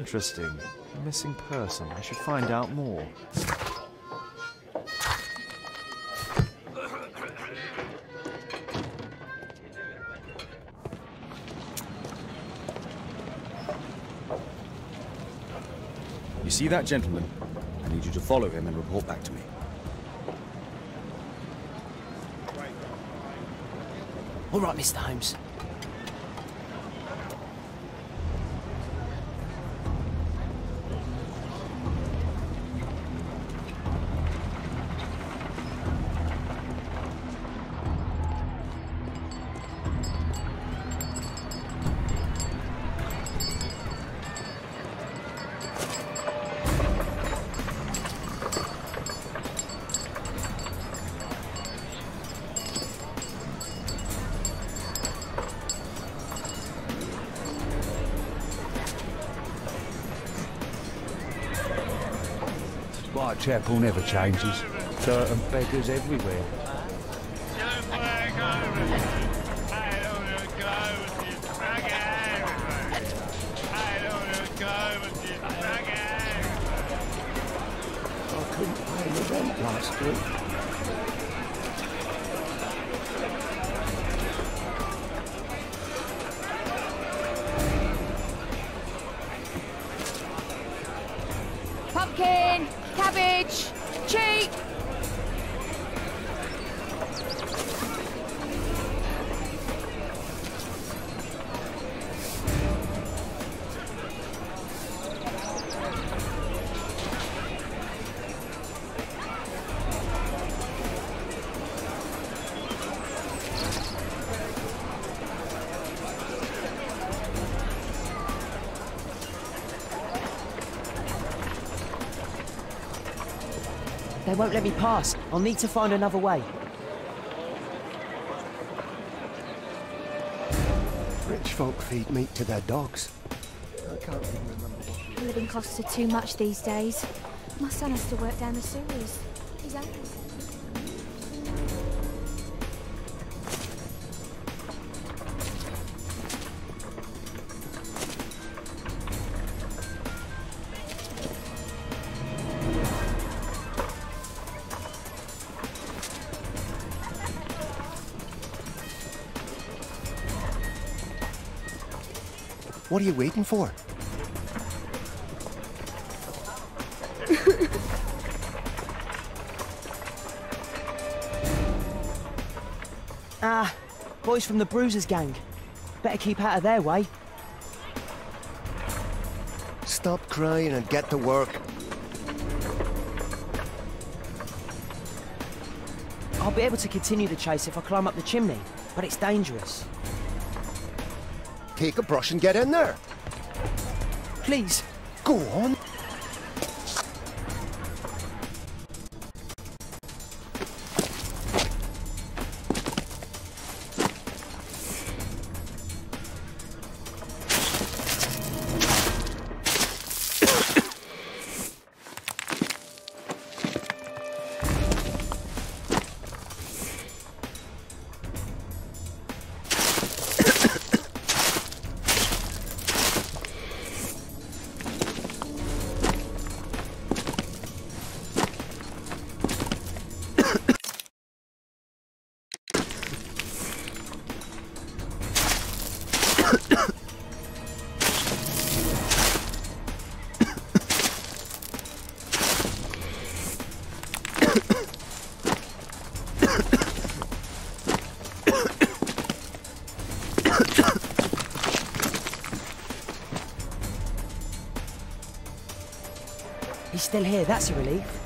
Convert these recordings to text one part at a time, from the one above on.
Interesting. A missing person. I should find out more. You see that gentleman? I need you to follow him and report back to me. All right, Mr. Holmes. White Chapel never changes. Dirt and beggars everywhere. I couldn't pay the rent last week. Pumpkin! Cabbage! Cheek! They won't let me pass. I'll need to find another way. Rich folk feed meat to their dogs. I can't even remember what... Living costs are too much these days. My son has to work down the sewers. He's homeless. What are you waiting for? Boys from the Bruisers gang. Better keep out of their way. Stop crying and get to work. I'll be able to continue the chase if I climb up the chimney, but it's dangerous. Take a brush and get in there. Please. Go on. He's still here, that's a relief.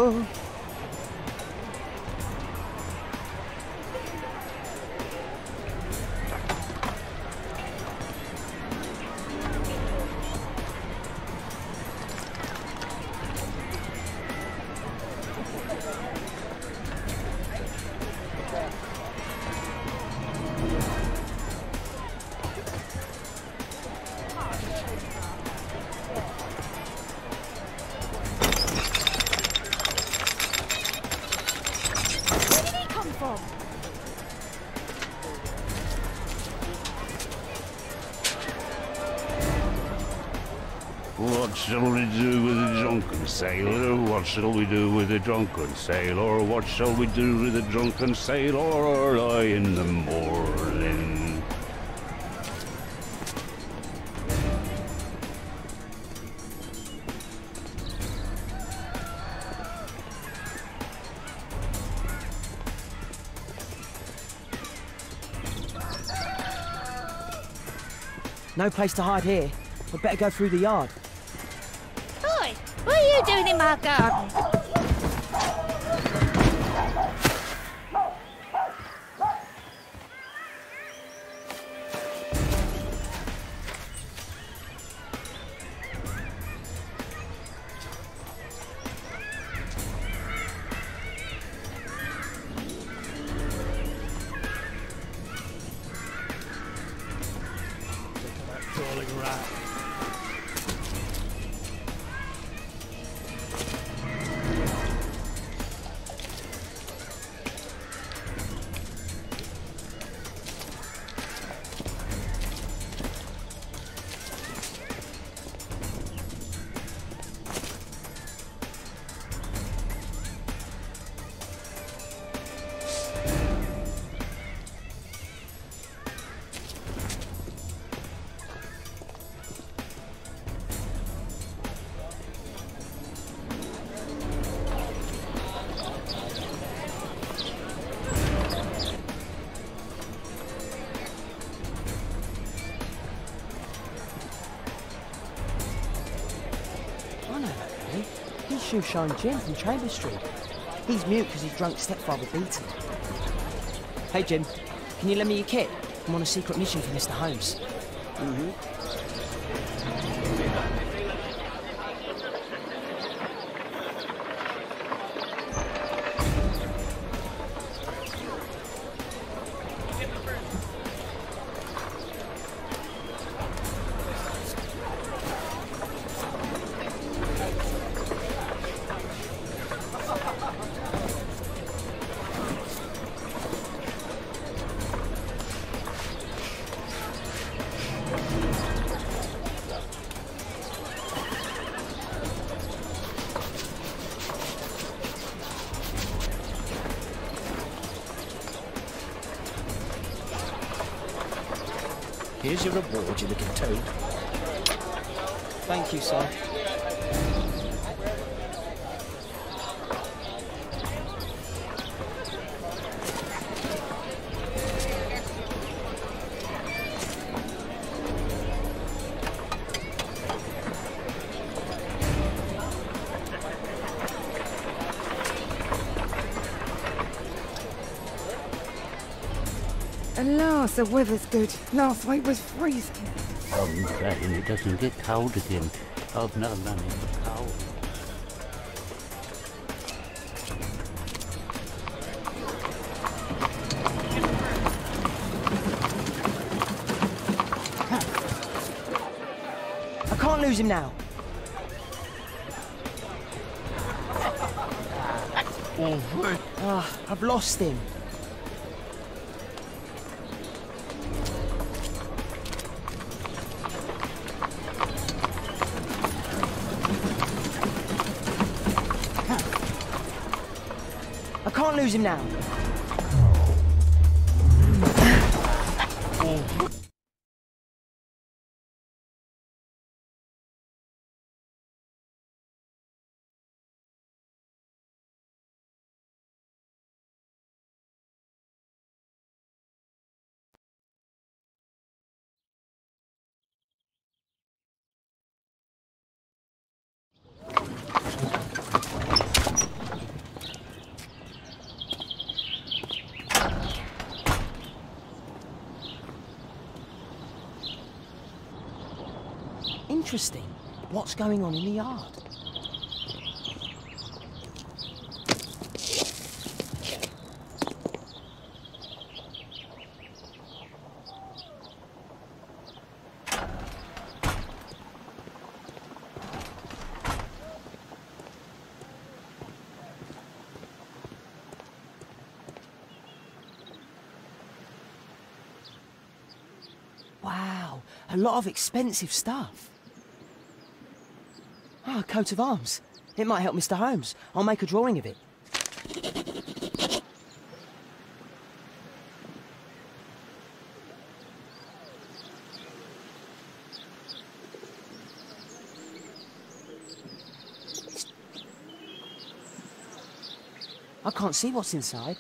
Oh. What shall we do with a drunken sailor? What shall we do with a drunken sailor? What shall we do with a drunken sailor early in the morning? No place to hide here. We'd better go through the yard. Oi, what are you doing in my garden? Crawling rat. I know that boy. He's Shoeshine Jim from Chamber Street. He's mute because his drunk stepfather beat him. Hey Jim, can you lend me your kit? I'm on a secret mission for Mr. Holmes. Here's your reward, you little toad. Thank you, sir. At last, the weather's good. Last week was freezing. I'm saying it doesn't get cold again. I've no money for cold. I can't lose him now. I've lost him. I can't lose him now. Interesting. What's going on in the yard? Wow, a lot of expensive stuff. Ah, a coat of arms. It might help Mr. Holmes. I'll make a drawing of it. I can't see what's inside.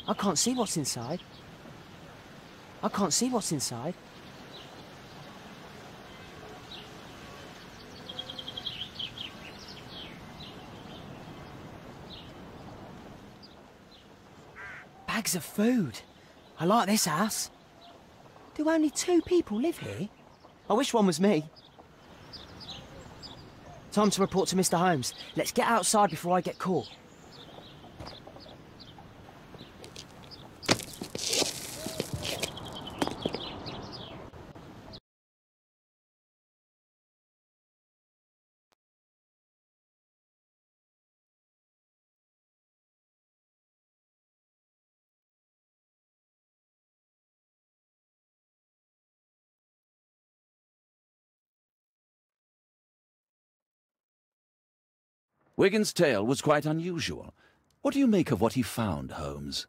I can't see what's inside. I can't see what's inside. Bags of food. I like this house. Do only 2 people live here? I wish one was me. Time to report to Mr. Holmes. Let's get outside before I get caught. Wigan's tale was quite unusual. What do you make of what he found, Holmes?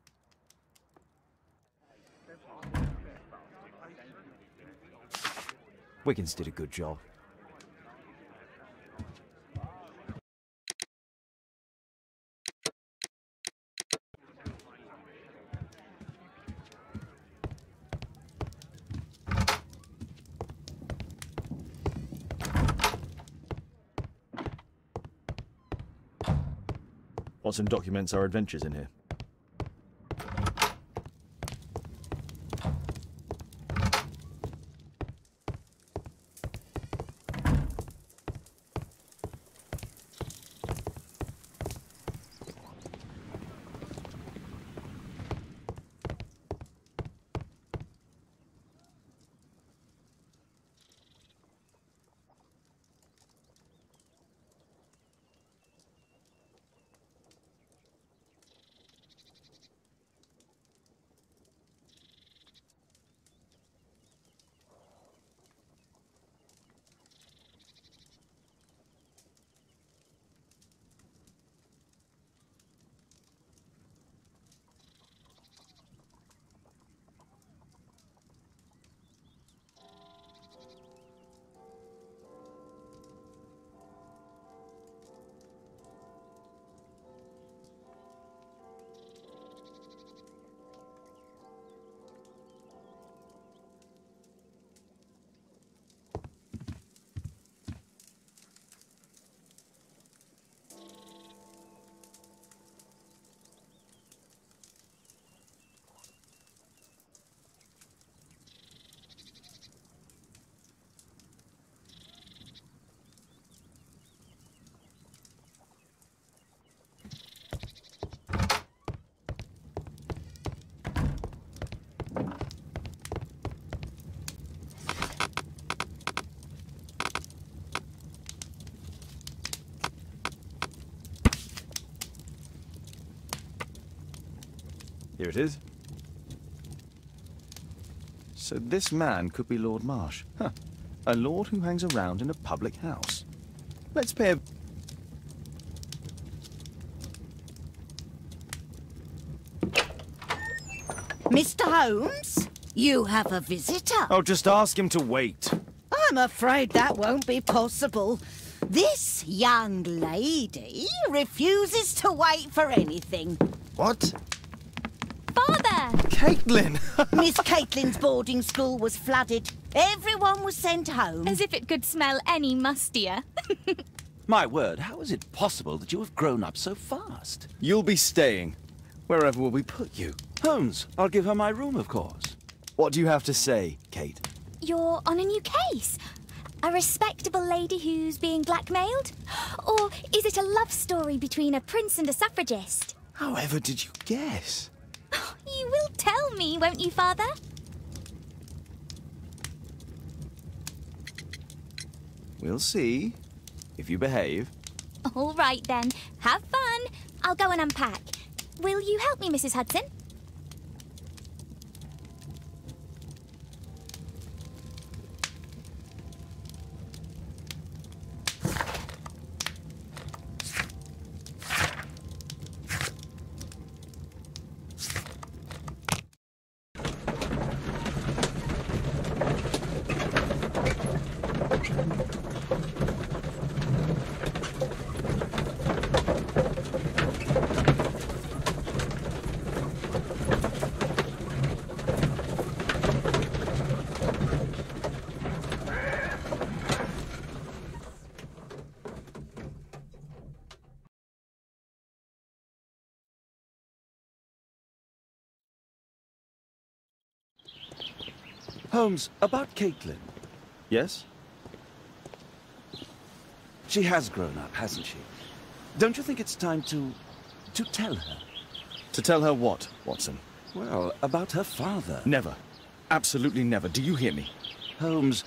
Wiggins did a good job. Watson documents our adventures in here. Here it is. So this man could be Lord Marsh. Huh. A lord who hangs around in a public house. Let's pay a... Mr. Holmes, you have a visitor. Oh, just ask him to wait. I'm afraid that won't be possible. This young lady refuses to wait for anything. What? Father! Caitlin! Miss Caitlin's boarding school was flooded. Everyone was sent home. As if it could smell any mustier. My word, how is it possible that you have grown up so fast? You'll be staying. Wherever will we put you? Holmes, I'll give her my room, of course. What do you have to say, Kate? You're on a new case. A respectable lady who's being blackmailed? Or is it a love story between a prince and a suffragist? However did you guess? You will tell me, won't you, Father? We'll see. If you behave. All right, then. Have fun. I'll go and unpack. Will you help me, Mrs. Hudson? Holmes, about Caitlin. Yes? She has grown up, hasn't she? Don't you think it's time to tell her? To tell her what, Watson? Well, about her father. Never. Absolutely never. Do you hear me? Holmes,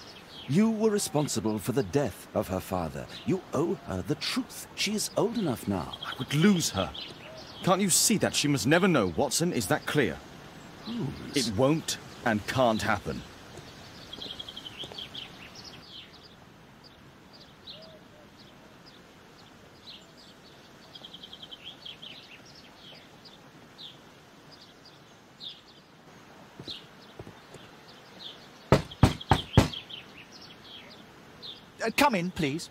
you were responsible for the death of her father. You owe her the truth. She is old enough now. I would lose her. Can't you see that? She must never know, Watson. Is that clear? Holmes. It won't and can't happen. Come in, please.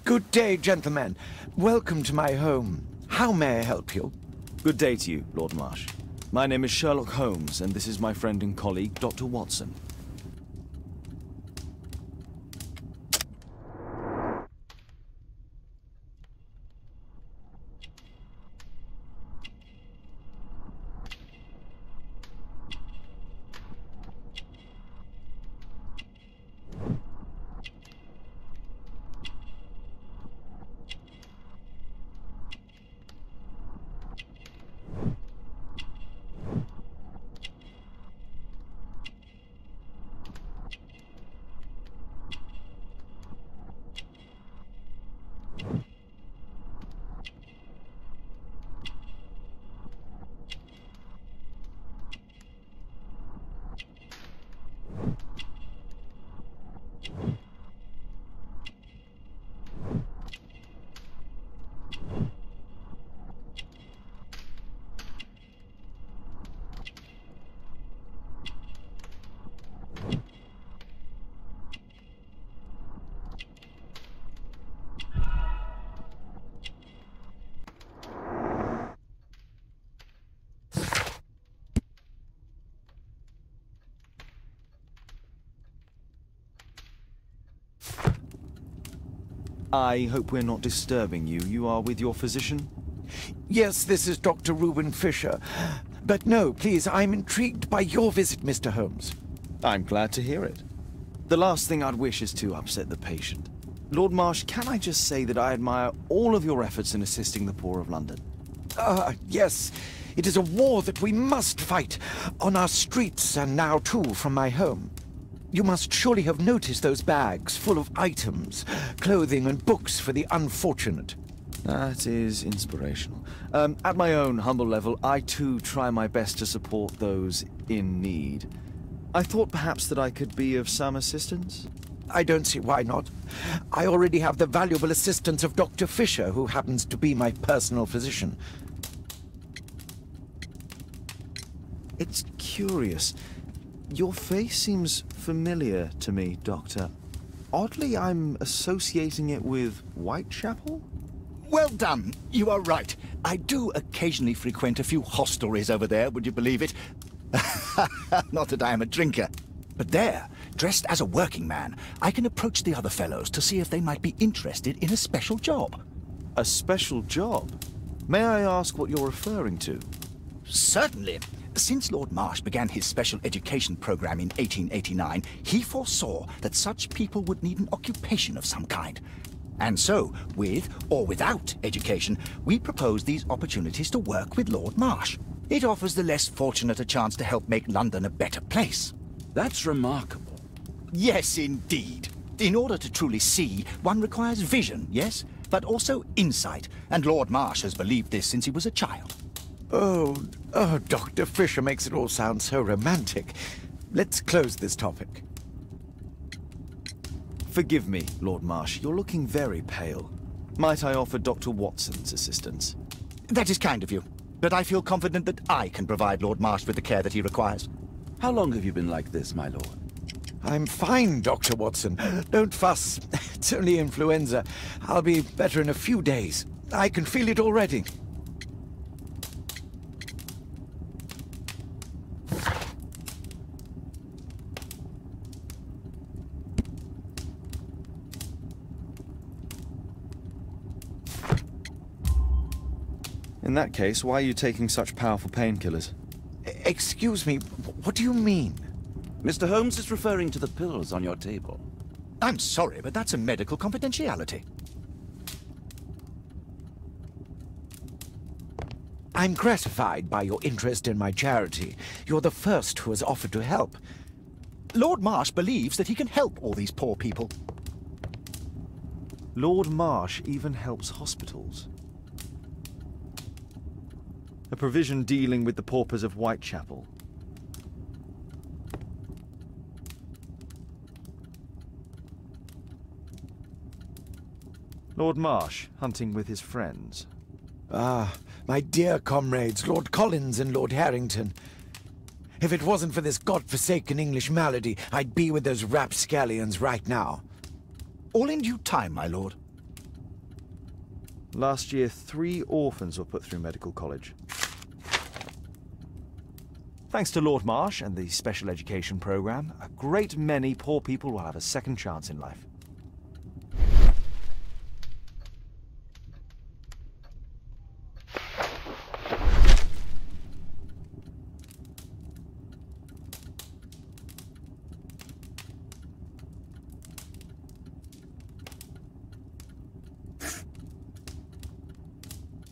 Good day, gentlemen. Welcome to my home. How may I help you? Good day to you, Lord Marsh. My name is Sherlock Holmes, and this is my friend and colleague, Dr. Watson. I hope we're not disturbing you. You are with your physician? Yes, this is Dr. Reuben Fisher. But no, please, I'm intrigued by your visit, Mr. Holmes. I'm glad to hear it. The last thing I'd wish is to upset the patient. Lord Marsh, can I just say that I admire all of your efforts in assisting the poor of London? Yes. It is a war that we must fight, on our streets and now, too, from my home. You must surely have noticed those bags full of items, clothing and books for the unfortunate. That is inspirational. At my own humble level, I too try my best to support those in need. I thought perhaps that I could be of some assistance. I don't see why not. I already have the valuable assistance of Dr. Fisher, who happens to be my personal physician. It's curious. Your face seems familiar to me, Doctor. Oddly, I'm associating it with Whitechapel? Well done. You are right. I do occasionally frequent a few hostelries over there, would you believe it? Not that I am a drinker. But there, dressed as a working man, I can approach the other fellows to see if they might be interested in a special job. A special job? May I ask what you're referring to? Certainly. Since Lord Marsh began his special education program in 1889, he foresaw that such people would need an occupation of some kind. And so, with or without education, we propose these opportunities to work with Lord Marsh. It offers the less fortunate a chance to help make London a better place. That's remarkable. Yes, indeed. In order to truly see, one requires vision, yes, but also insight, and Lord Marsh has believed this since he was a child. Oh, Dr. Fisher makes it all sound so romantic. Let's close this topic. Forgive me, Lord Marsh. You're looking very pale. Might I offer Dr. Watson's assistance? That is kind of you, but I feel confident that I can provide Lord Marsh with the care that he requires. How long have you been like this, my lord? I'm fine, Dr. Watson. Don't fuss. It's only influenza. I'll be better in a few days. I can feel it already. In that case, why are you taking such powerful painkillers? Excuse me, what do you mean? Mr. Holmes is referring to the pills on your table. I'm sorry, but that's a medical confidentiality. I'm gratified by your interest in my charity. You're the first who has offered to help. Lord Marsh believes that he can help all these poor people. Lord Marsh even helps hospitals. A provision dealing with the paupers of Whitechapel. Lord Marsh, hunting with his friends. Ah, my dear comrades, Lord Collins and Lord Harrington. If it wasn't for this godforsaken English malady, I'd be with those rapscallions right now. All in due time, my lord. Last year, 3 orphans were put through medical college. Thanks to Lord Marsh and the special education program, a great many poor people will have a second chance in life.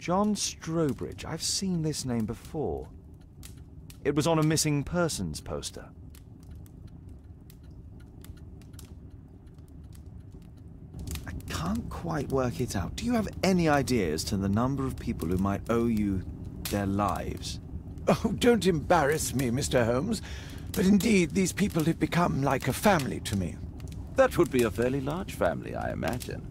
John Strobridge. I've seen this name before. It was on a missing persons poster. I can't quite work it out. Do you have any idea as to the number of people who might owe you their lives? Oh, don't embarrass me, Mr. Holmes. But indeed, these people have become like a family to me. That would be a fairly large family, I imagine.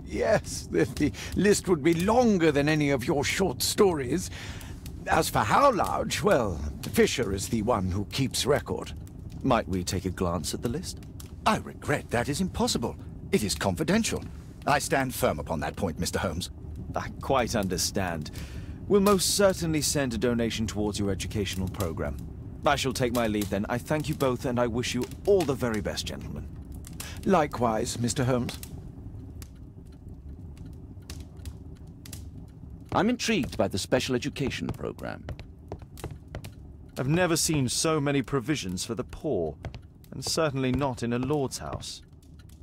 Yes, the list would be longer than any of your short stories. As for how large, well, Fisher is the one who keeps record. Might we take a glance at the list? I regret that is impossible. It is confidential. I stand firm upon that point, Mr. Holmes. I quite understand. We'll most certainly send a donation towards your educational program. I shall take my leave then. I thank you both and I wish you all the very best, gentlemen. Likewise, Mr. Holmes. I'm intrigued by the special education program. I've never seen so many provisions for the poor, and certainly not in a lord's house.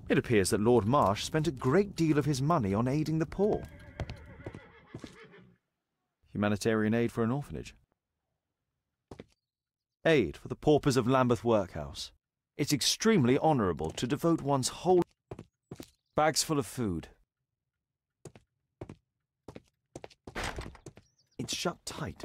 It appears that Lord Marsh spent a great deal of his money on aiding the poor. Humanitarian aid for an orphanage. Aid for the paupers of Lambeth Workhouse. It's extremely honourable to devote one's whole... Bags full of food. It's shut tight.